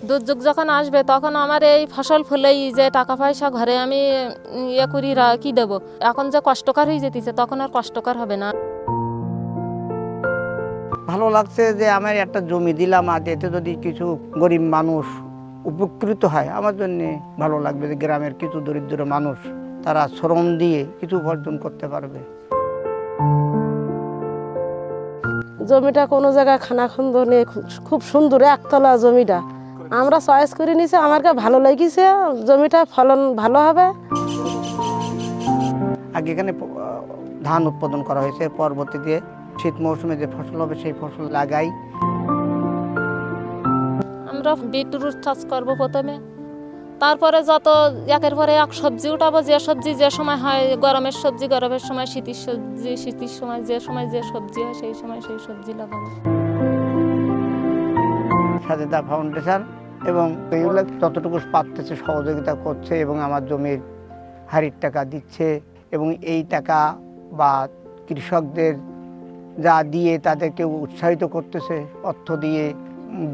দুর্যোগ যখন আসবে তখন আমার এই ফসল ফলেই যে টাকা পয়সা ঘরে আমি ইয়ে করি কি দেব, এখন যে কষ্টকর হয়ে যেতেছে তখন আর কষ্টকর হবে না। ভালো লাগছে যে আমার একটা জমি দিলাম, আর এতে যদি কিছু গরিব মানুষ উপকৃত হয় আমার জন্য ভালো লাগবে যে গ্রামের কিছু দরিদ্র মানুষ তারা শ্রম দিয়ে কিছু উপার্জন করতে পারবে। জমিটা কোনো জায়গায় খানাখন্দ নেই, খুব সুন্দর একতলা জমিটা আমরা চয়েস করে নিয়েছি, আমাকে ভালো লেগেছে, জমিটা ফলন ভালো হবে। আগে এখানে ধান উৎপাদন করা হয়েছে, পরবর্তীতে শীত মৌসুমে যে ফসল হবে সেই ফসল লাগাই। আমরা বিটরুট চাষ করবো প্রথমে, তারপরে যত একের পরে এক সবজি উঠাবো, যে সবজি যে সময় হয়, গরমের সবজি গরমের সময়, শীতের সবজি শীতের সময়, যে সময় যে সবজি হয় সেই সময় সেই সবজি লাগাবো। সাজেদা ফাউন্ডেশন এবং এইগুলো যতটুকু পারতেছে সহযোগিতা করছে এবং আমার জমির হারির টাকা দিচ্ছে, এবং এই টাকা বা কৃষকদের যা দিয়ে তাদেরকে উৎসাহিত করতেছে, অর্থ দিয়ে,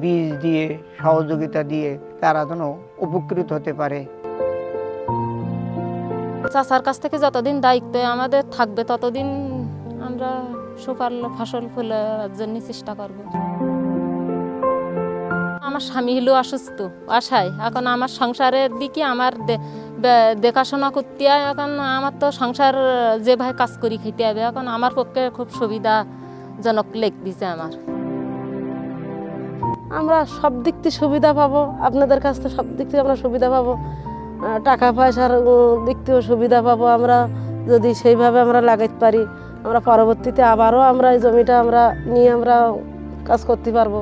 বীজ দিয়ে, সহযোগিতা দিয়ে তারা যেন উপকৃত হতে পারে। চাষার কাছ থেকে যতদিন দায়িত্ব আমাদের থাকবে ততদিন আমরা সুফল ফসল ফলার জন্য চেষ্টা করব। আমার স্বামী হলো অসুস্থ, আশায় এখন আমার সংসারের দিকে আমার দেখাশোনা করতে হয়। এখন আমার তো সংসার যেভাবে কাজ করি খেতে হবে, এখন আমার পক্ষে খুব সুবিধাজনক দিছে আমার। আমরা সব দিক থেকে সুবিধা পাবো, আপনাদের কাছ থেকে সব দিক থেকে আমরা সুবিধা পাবো, টাকা পয়সার দিক থেকেও সুবিধা পাবো। আমরা যদি সেইভাবে আমরা লাগাইতে পারি, আমরা পরবর্তীতে আবারও আমরা এই জমিটা আমরা নিয়ে আমরা কাজ করতে পারবো।